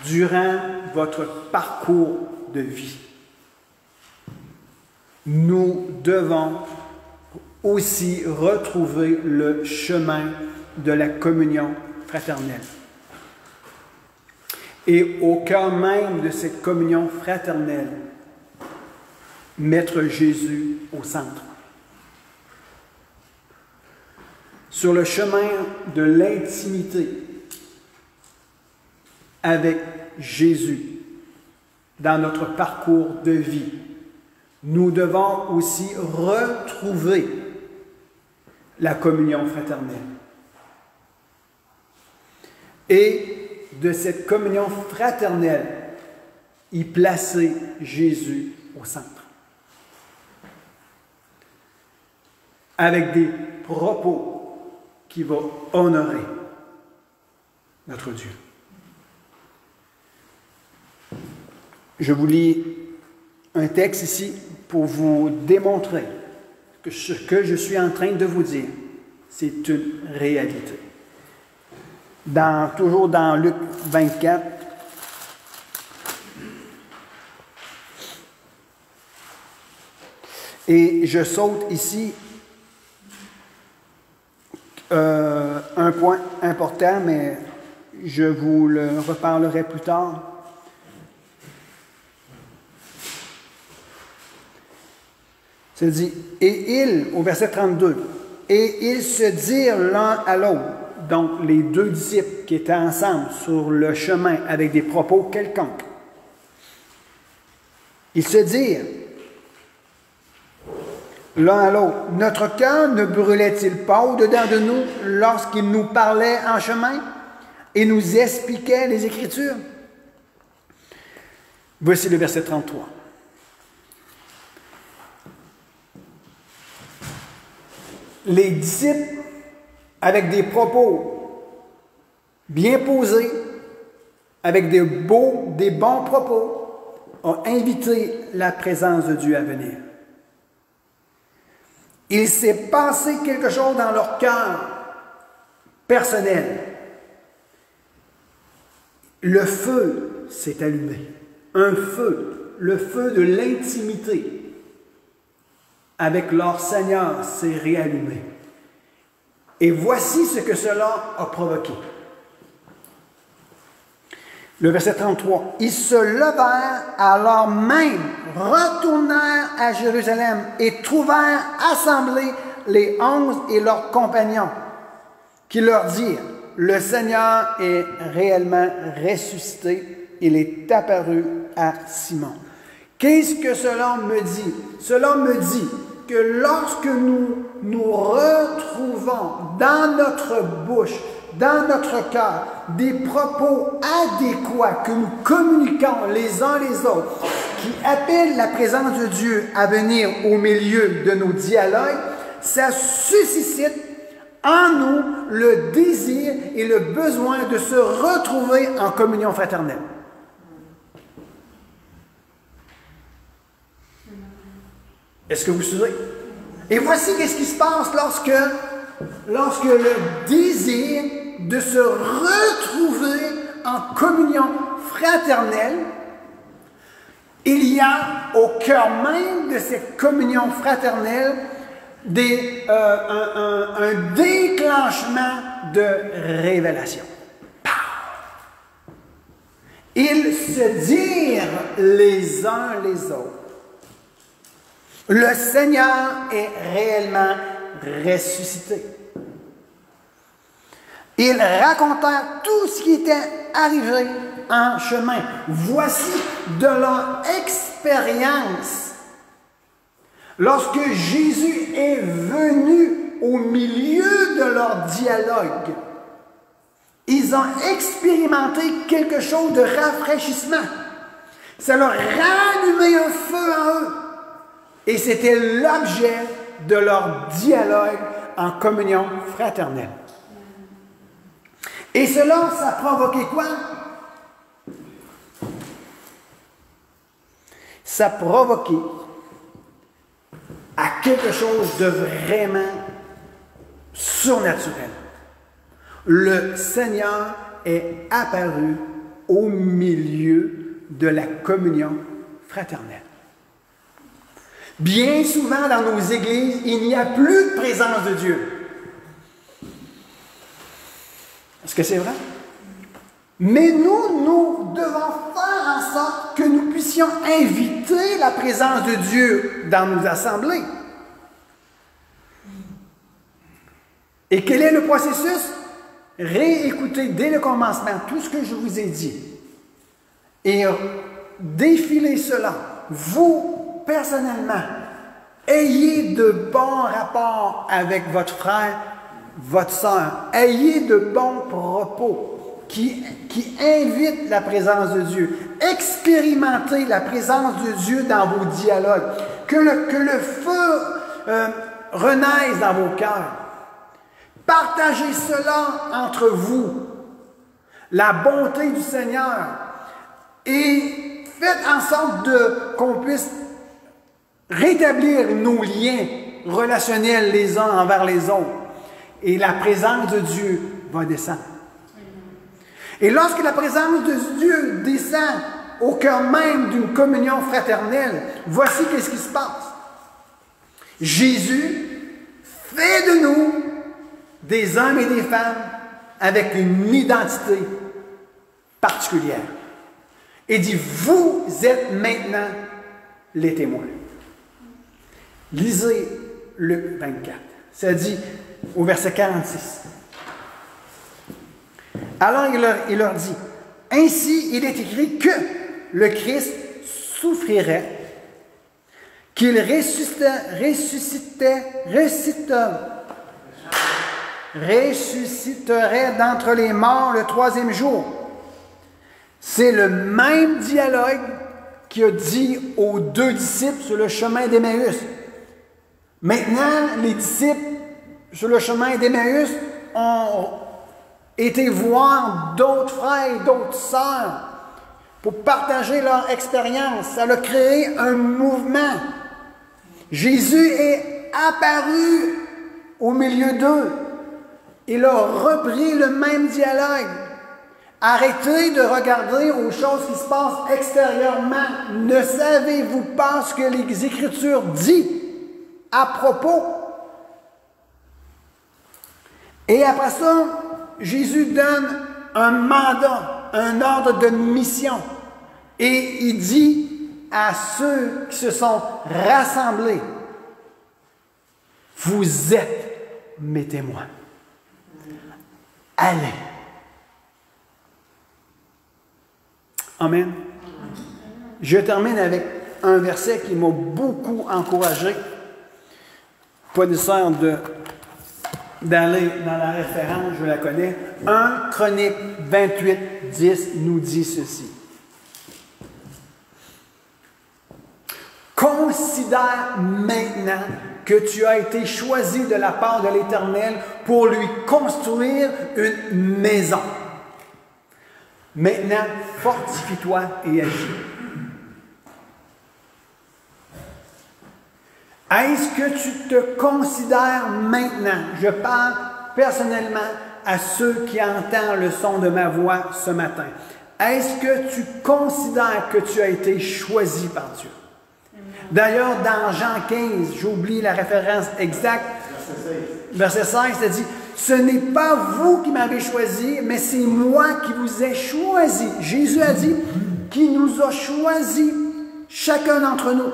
durant votre parcours de vie. Nous devons aussi retrouver le chemin de la communion fraternelle. Et au cœur même de cette communion fraternelle, mettre Jésus au centre. sur le chemin de l'intimité avec Jésus dans notre parcours de vie, nous devons aussi retrouver la communion fraternelle. Et de cette communion fraternelle, y placer Jésus au centre. Avec des propos qui vont honorer notre Dieu. Je vous lis un texte ici pour vous démontrer que ce que je suis en train de vous dire, c'est une réalité. Toujours dans Luc 24, et je saute ici un point important, mais je vous le reparlerai plus tard. C'est dit, et ils, au verset 32, et ils se dirent l'un à l'autre, donc les deux disciples qui étaient ensemble sur le chemin avec des propos quelconques, ils se dirent l'un à l'autre, notre cœur ne brûlait-il pas au-dedans de nous lorsqu'il nous parlait en chemin et nous expliquait les Écritures? Voici le verset 33. Les disciples, avec des propos bien posés, avec des bons propos, ont invité la présence de Dieu à venir. Il s'est passé quelque chose dans leur cœur personnel. Le feu s'est allumé. Un feu, le feu de l'intimité avec leur Seigneur s'est réallumé. Et voici ce que cela a provoqué. Le verset 33. Ils se levèrent alors même, retournèrent à Jérusalem et trouvèrent assemblés les 11 et leurs compagnons, qui leur dirent, le Seigneur est réellement ressuscité, il est apparu à Simon. Qu'est-ce que cela me dit? Cela me dit que lorsque nous nous retrouvons dans notre bouche, dans notre cœur, des propos adéquats que nous communiquons les uns les autres, qui appellent la présence de Dieu à venir au milieu de nos dialogues, ça suscite en nous le désir et le besoin de se retrouver en communion fraternelle. Est-ce que vous suivez? Et voici qu'est-ce qui se passe lorsque le désir de se retrouver en communion fraternelle, il y a au cœur même de cette communion fraternelle un déclenchement de révélation. Ils se dirent les uns les autres, le Seigneur est réellement ressuscité. Ils racontèrent tout ce qui était arrivé en chemin. Voici de leur expérience. Lorsque Jésus est venu au milieu de leur dialogue, ils ont expérimenté quelque chose de rafraîchissement. Ça leur a rallumé un feu en eux. Et c'était l'objet de leur dialogue en communion fraternelle. Et cela, ça a provoqué quoi? Ça a provoqué à quelque chose de vraiment surnaturel. Le Seigneur est apparu au milieu de la communion fraternelle. Bien souvent dans nos églises, il n'y a plus de présence de Dieu. Est-ce que c'est vrai? Mais nous devons faire en sorte que nous puissions inviter la présence de Dieu dans nos assemblées. Et quel est le processus? Réécoutez dès le commencement tout ce que je vous ai dit. Et défilez cela. Vous, personnellement, ayez de bons rapports avec votre frère, votre sœur. Ayez de bons propos qui invitent la présence de Dieu. Expérimentez la présence de Dieu dans vos dialogues. Que le feu renaisse dans vos cœurs. Partagez cela entre vous. La bonté du Seigneur. Et faites en sorte qu'on puisse rétablir nos liens relationnels les uns envers les autres. Et la présence de Dieu va descendre. Et lorsque la présence de Dieu descend au cœur même d'une communion fraternelle, voici qu'est-ce qui se passe. Jésus fait de nous des hommes et des femmes avec une identité particulière. Et dit, vous êtes maintenant les témoins. Lisez Luc 24. Ça dit au verset 46. Alors il leur dit, ainsi il est écrit que le Christ souffrirait, qu'il ressusciterait d'entre les morts le troisième jour. C'est le même dialogue qu'il a dit aux deux disciples sur le chemin d'Emmaüs. Maintenant, les disciples sur le chemin d'Emmaüs ont été voir d'autres frères et d'autres sœurs pour partager leur expérience. Ça a créé un mouvement. Jésus est apparu au milieu d'eux. Il a repris le même dialogue. Arrêtez de regarder aux choses qui se passent extérieurement. Ne savez-vous pas ce que les Écritures disent à propos? Et après ça, Jésus donne un mandat, un ordre de mission. Et il dit à ceux qui se sont rassemblés, vous êtes mes témoins. Allez. Amen. Je termine avec un verset qui m'a beaucoup encouragé. Pas nécessaire d'aller dans la référence, je la connais. 1 Chronique 28, 10 nous dit ceci. Considère maintenant que tu as été choisi de la part de l'Éternel pour lui construire une maison. Maintenant, fortifie-toi et agis. Est-ce que tu te considères maintenant, je parle personnellement à ceux qui entendent le son de ma voix ce matin, est-ce que tu considères que tu as été choisi par Dieu? D'ailleurs, dans Jean 15, j'oublie la référence exacte, verset 16, ça dit, « Ce n'est pas vous qui m'avez choisi, mais c'est moi qui vous ai choisi. » Jésus a dit qu'il nous a choisis, chacun d'entre nous.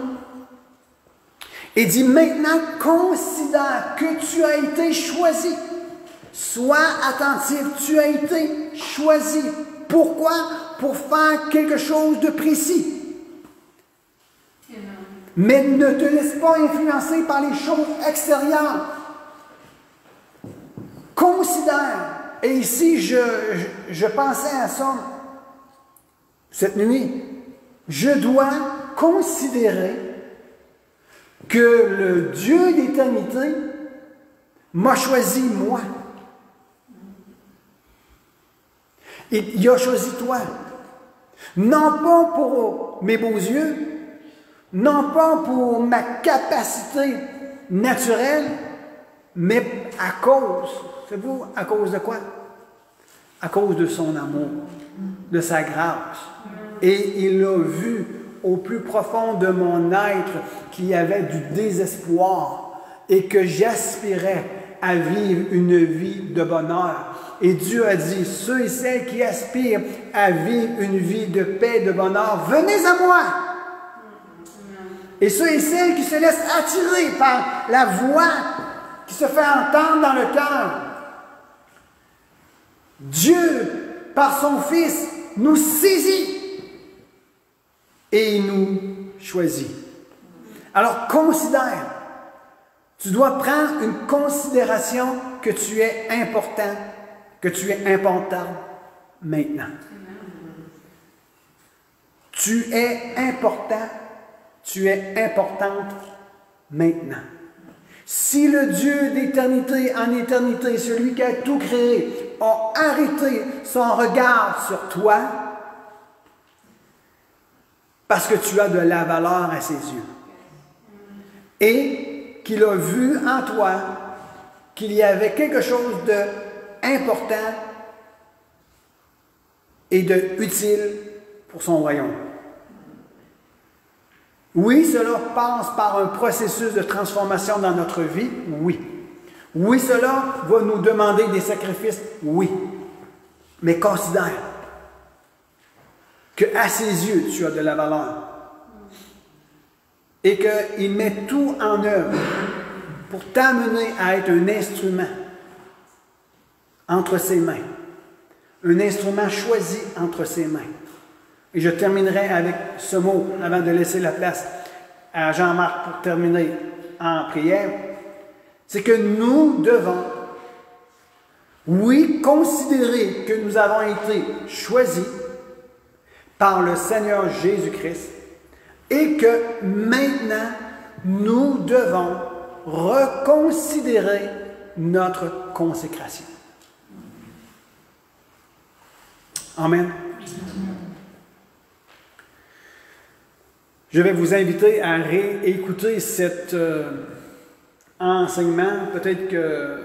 Et dit, maintenant, considère que tu as été choisi. Sois attentif, tu as été choisi. Pourquoi? Pour faire quelque chose de précis. Mais ne te laisse pas influencer par les choses extérieures. Considère. Et ici, je pensais à ça cette nuit. Je dois considérer que le Dieu d'éternité m'a choisi moi. Et il a choisi toi. Non pas pour mes beaux yeux, non pas pour ma capacité naturelle, mais à cause, savez-vous, à cause de quoi? À cause de son amour, de sa grâce. Et il a vu au plus profond de mon être qu'il y avait du désespoir et que j'aspirais à vivre une vie de bonheur. Et Dieu a dit, ceux et celles qui aspirent à vivre une vie de paix et de bonheur, venez à moi. Et ceux et celles qui se laissent attirer par la voix qui se fait entendre dans le cœur. Dieu, par son Fils, nous saisit et il nous choisit. Alors considère, tu dois prendre une considération que tu es important, que tu es important maintenant. Tu es important, tu es importante maintenant. Si le Dieu d'éternité en éternité, celui qui a tout créé, a arrêté son regard sur toi, parce que tu as de la valeur à ses yeux, et qu'il a vu en toi qu'il y avait quelque chose d'important et d'utile pour son royaume. Oui, cela passe par un processus de transformation dans notre vie, oui. Oui, cela va nous demander des sacrifices, oui. Mais considère qu'à ses yeux, tu as de la valeur. Et qu'il met tout en œuvre pour t'amener à être un instrument entre ses mains. Un instrument choisi entre ses mains. Et je terminerai avec ce mot avant de laisser la place à Jean-Marc pour terminer en prière. C'est que nous devons, oui, considérer que nous avons été choisis par le Seigneur Jésus-Christ et que maintenant, nous devons reconsidérer notre consécration. Amen. Je vais vous inviter à réécouter cet enseignement. Peut-être que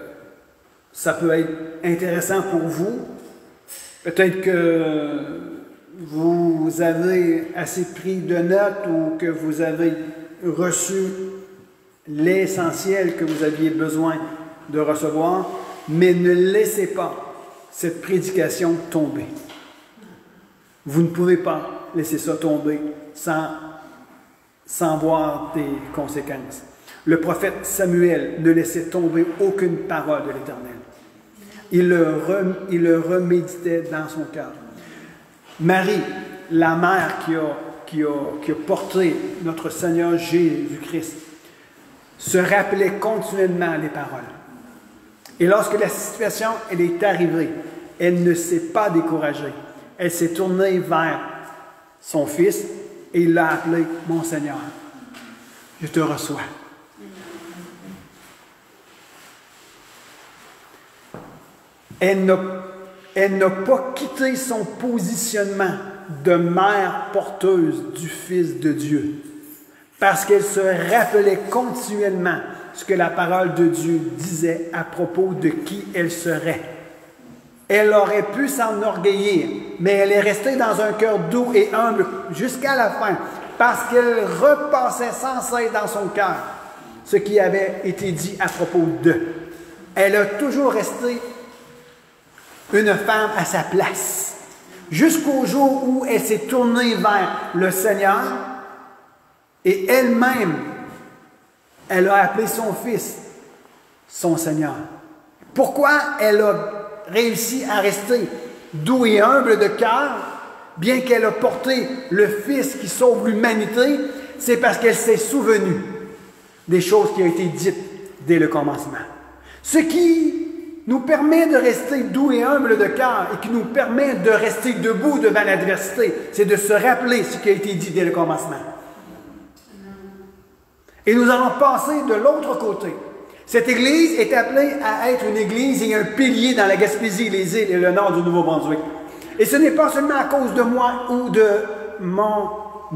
ça peut être intéressant pour vous. Peut-être que vous avez assez pris de notes ou que vous avez reçu l'essentiel que vous aviez besoin de recevoir, mais ne laissez pas cette prédication tomber. Vous ne pouvez pas laisser ça tomber sans voir des conséquences. Le prophète Samuel ne laissait tomber aucune parole de l'Éternel. Il le reméditait dans son cœur. Marie, la mère qui a porté notre Seigneur Jésus-Christ, se rappelait continuellement les paroles. Et lorsque la situation elle est arrivée, elle ne s'est pas découragée. Elle s'est tournée vers son fils et il l'a appelé « Mon Seigneur, je te reçois. » Elle n'a pas quitté son positionnement de mère porteuse du Fils de Dieu parce qu'elle se rappelait continuellement ce que la parole de Dieu disait à propos de qui elle serait. Elle aurait pu s'enorgueillir, mais elle est restée dans un cœur doux et humble jusqu'à la fin, parce qu'elle repassait sans cesse dans son cœur ce qui avait été dit à propos d'eux. Elle a toujours resté une femme à sa place, jusqu'au jour où elle s'est tournée vers le Seigneur, et elle-même, elle a appelé son fils son Seigneur. Pourquoi elle a réussi à rester doux et humble de cœur, bien qu'elle a porté le Fils qui sauve l'humanité? C'est parce qu'elle s'est souvenue des choses qui ont été dites dès le commencement. Ce qui nous permet de rester doux et humble de cœur et qui nous permet de rester debout devant l'adversité, c'est de se rappeler ce qui a été dit dès le commencement. Et nous allons passer de l'autre côté. Cette église est appelée à être une église et un pilier dans la Gaspésie, les îles et le nord du Nouveau-Brunswick. Et ce n'est pas seulement à cause de moi ou de mon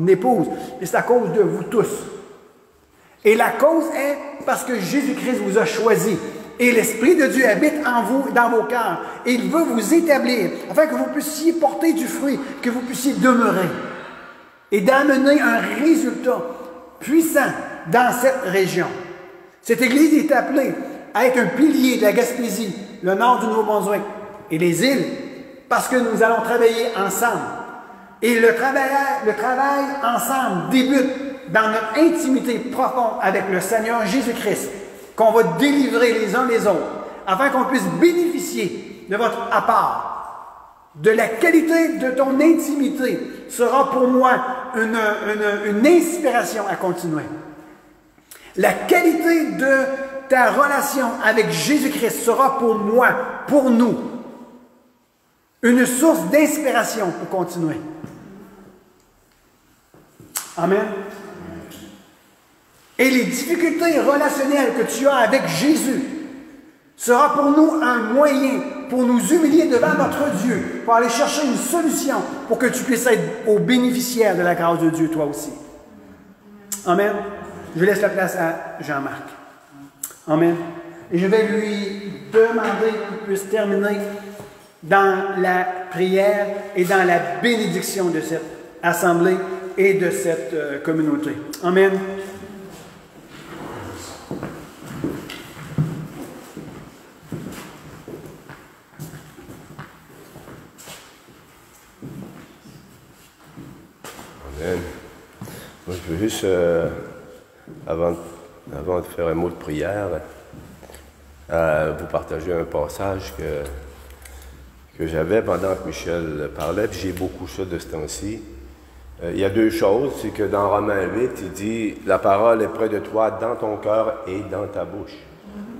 épouse, mais c'est à cause de vous tous. Et la cause est parce que Jésus-Christ vous a choisi. Et l'Esprit de Dieu habite en vous, dans vos cœurs. Et il veut vous établir, afin que vous puissiez porter du fruit, que vous puissiez demeurer. Et d'amener un résultat puissant dans cette région. Cette Église est appelée à être un pilier de la Gaspésie, le nord du Nouveau-Brunswick et les îles, parce que nous allons travailler ensemble. Et le travail ensemble débute dans notre intimité profonde avec le Seigneur Jésus-Christ. qu'on va délivrer les uns les autres, afin qu'on puisse bénéficier de votre apport, de la qualité de ton intimité, sera pour moi une inspiration à continuer. La qualité de ta relation avec Jésus-Christ sera pour moi, pour nous, une source d'inspiration pour continuer. Amen. Et les difficultés relationnelles que tu as avec Jésus sera pour nous un moyen pour nous humilier devant notre Dieu, pour aller chercher une solution pour que tu puisses être au bénéficiaire de la grâce de Dieu, toi aussi. Amen. Je laisse la place à Jean-Marc. Amen. Et je vais lui demander qu'il puisse terminer dans la prière et dans la bénédiction de cette assemblée et de cette communauté. Amen. Amen. Moi, je veux juste, avant de faire un mot de prière, vous partager un passage que j'avais pendant que Michel parlait, puis j'ai beaucoup ça de ce temps-ci. Il y a deux choses, c'est que dans Romains 8, il dit « La parole est près de toi, dans ton cœur et dans ta bouche. »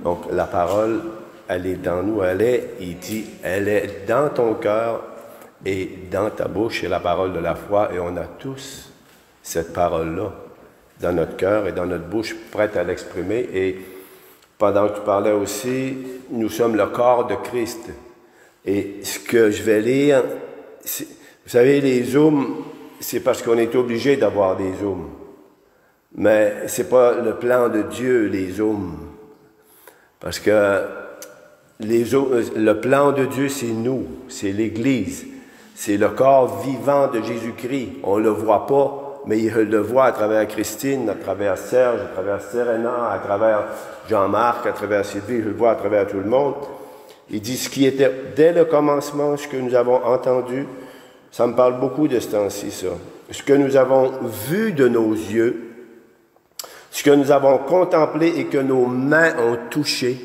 Donc, la parole, elle est dans nous, il dit « Elle est dans ton cœur et dans ta bouche. » C'est la parole de la foi, et on a tous cette parole-là dans notre cœur et dans notre bouche, prête à l'exprimer. Et pendant que tu parlais aussi, nous sommes le corps de Christ. Et ce que je vais lire, vous savez, les zooms, c'est parce qu'on est obligé d'avoir des zooms. Mais ce n'est pas le plan de Dieu, les zooms. Parce que le plan de Dieu, c'est nous, c'est l'Église. C'est le corps vivant de Jésus-Christ. On ne le voit pas, mais il le voit à travers Christine, à travers Serge, à travers Serena, à travers Jean-Marc, à travers Sylvie, je le vois à travers tout le monde. Il dit ce qui était dès le commencement, ce que nous avons entendu, ça me parle beaucoup de ce temps-ci, ça. Ce que nous avons vu de nos yeux, ce que nous avons contemplé et que nos mains ont touché,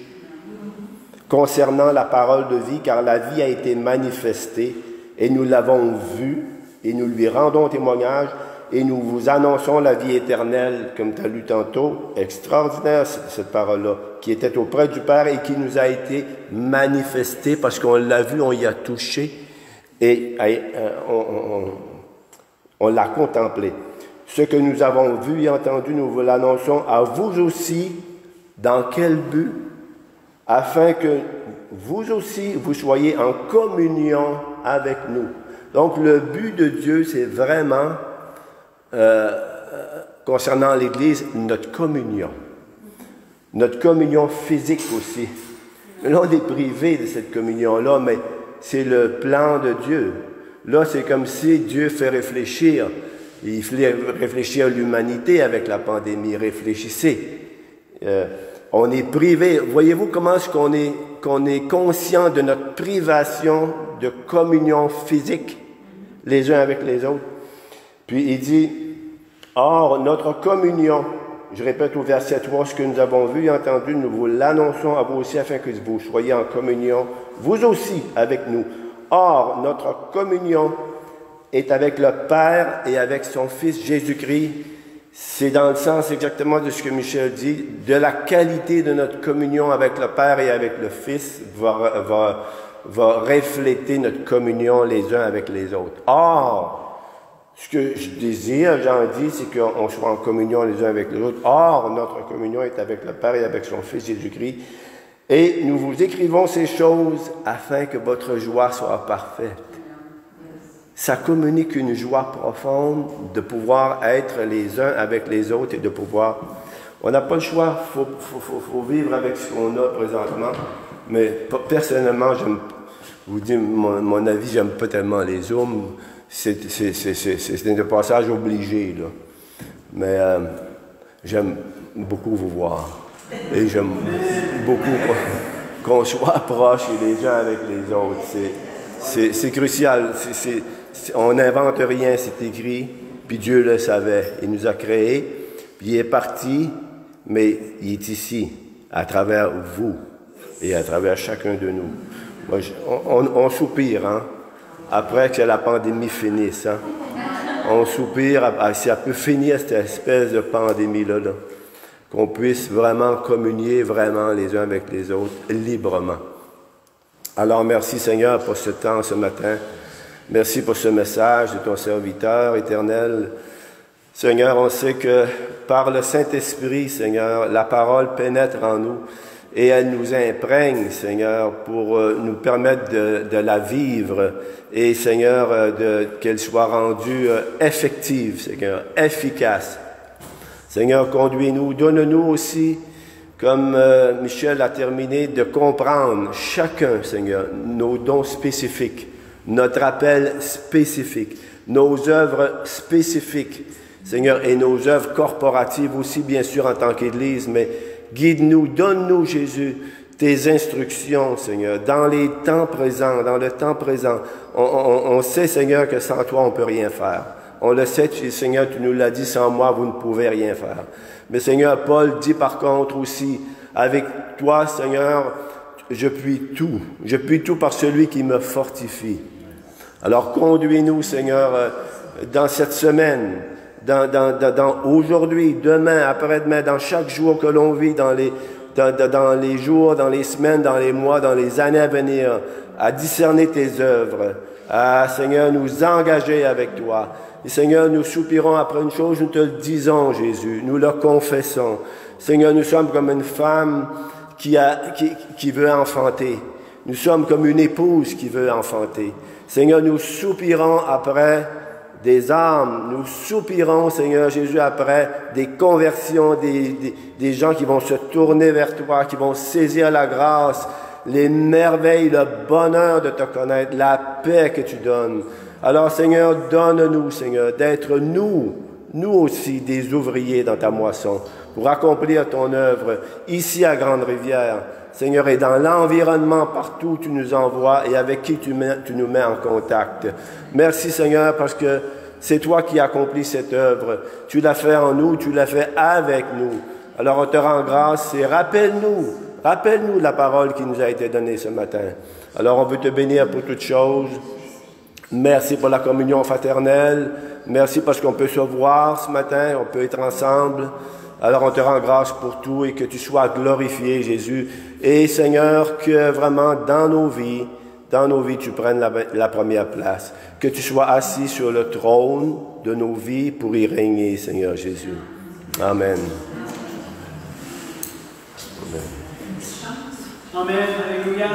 concernant la parole de vie, car la vie a été manifestée, et nous l'avons vue, et nous lui rendons témoignage, et nous vous annonçons la vie éternelle, comme tu as lu tantôt, extraordinaire cette parole-là, qui était auprès du Père et qui nous a été manifestée, parce qu'on l'a vu, on y a touché, et on l'a contemplé. Ce que nous avons vu et entendu, nous vous l'annonçons à vous aussi. Dans quel but? Afin que vous aussi, vous soyez en communion avec nous. Donc, le but de Dieu, c'est vraiment, concernant l'Église, notre communion. Notre communion physique aussi. Là, on est privé de cette communion-là, mais c'est le plan de Dieu. Là, c'est comme si Dieu fait réfléchir. Il fait réfléchir l'humanité avec la pandémie. Réfléchissez. On est privé. Voyez-vous comment est-ce qu'on est conscient de notre privation de communion physique les uns avec les autres. Puis il dit, or, notre communion, je répète au verset 3, ce que nous avons vu et entendu, nous vous l'annonçons à vous aussi afin que vous soyez en communion, vous aussi avec nous. Or, notre communion est avec le Père et avec son Fils Jésus-Christ. C'est dans le sens exactement de ce que Michel dit, de la qualité de notre communion avec le Père et avec le Fils va refléter notre communion les uns avec les autres. Or, ce que je désire, j'en dis, c'est qu'on soit en communion les uns avec les autres. Or, notre communion est avec le Père et avec son Fils Jésus-Christ. Et nous vous écrivons ces choses afin que votre joie soit parfaite. Ça communique une joie profonde de pouvoir être les uns avec les autres et de pouvoir... On n'a pas le choix, il faut vivre avec ce qu'on a présentement. Mais personnellement, je vous dis mon avis, j'aime pas tellement les Zooms. C'est un passage obligé, là. Mais j'aime beaucoup vous voir. Et j'aime beaucoup qu'on soit proches les uns avec les autres. C'est crucial. On n'invente rien, c'est écrit. Puis Dieu le savait. Il nous a créés. Puis il est parti, mais il est ici. à travers vous et à travers chacun de nous. Moi, on soupire, hein, après que la pandémie finisse. Hein. On soupire, si ça peut finir cette espèce de pandémie-là, qu'on puisse vraiment communier vraiment les uns avec les autres librement. Alors, merci Seigneur pour ce temps ce matin. Merci pour ce message de ton serviteur éternel. Seigneur, on sait que par le Saint-Esprit, Seigneur, la parole pénètre en nous et elle nous imprègne, Seigneur, pour nous permettre de la vivre et, Seigneur, qu'elle soit rendue effective, Seigneur, efficace. Seigneur, conduis-nous, donne-nous aussi, comme Michel a terminé, de comprendre chacun, Seigneur, nos dons spécifiques, notre appel spécifique, nos œuvres spécifiques, Seigneur, et nos œuvres corporatives aussi, bien sûr, en tant qu'Église, mais guide-nous, donne-nous, Jésus, tes instructions, Seigneur, dans les temps présents, dans le temps présent. On sait, Seigneur, que sans toi, on ne peut rien faire. On le sait, Seigneur, tu nous l'as dit, sans moi, vous ne pouvez rien faire. Mais Seigneur, Paul dit par contre aussi, avec toi, Seigneur, je puis tout. Je puis tout par celui qui me fortifie. Alors conduis-nous, Seigneur, dans cette semaine, dans aujourd'hui, demain, après-demain, dans chaque jour que l'on vit, dans les jours, dans les semaines, dans les mois, dans les années à venir, à discerner tes œuvres, à, Seigneur, nous engager avec toi. Et Seigneur, nous soupirons après une chose, nous te le disons, Jésus, nous le confessons. Seigneur, nous sommes comme une femme qui veut enfanter. Nous sommes comme une épouse qui veut enfanter. Seigneur, nous soupirons après des âmes. Nous soupirons, Seigneur Jésus, après des conversions, des gens qui vont se tourner vers toi, qui vont saisir la grâce, les merveilles, le bonheur de te connaître, la paix que tu donnes. Alors, Seigneur, donne-nous, Seigneur, d'être nous aussi des ouvriers dans ta moisson, pour accomplir ton œuvre ici à Grande-Rivière, Seigneur, et dans l'environnement partout où tu nous envoies et avec qui tu nous mets en contact. Merci, Seigneur, parce que c'est toi qui accomplis cette œuvre. Tu l'as fait en nous, tu l'as fait avec nous. Alors, on te rend grâce et rappelle-nous la parole qui nous a été donnée ce matin. Alors, on veut te bénir pour toutes choses. Merci pour la communion fraternelle. Merci parce qu'on peut se voir ce matin, on peut être ensemble. Alors on te rend grâce pour tout et que tu sois glorifié, Jésus. Et Seigneur, que vraiment dans nos vies, tu prennes la première place. Que tu sois assis sur le trône de nos vies pour y régner, Seigneur Jésus. Amen. Amen. Alléluia.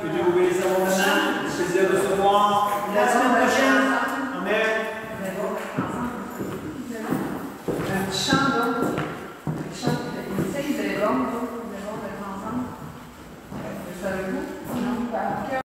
Que Dieu vous bénisse abondamment. Plaisir de se voir la semaine prochaine. Amen. Un chant, donc. Un chant, il essaye de les vendre, ensemble. Je suis avec vous.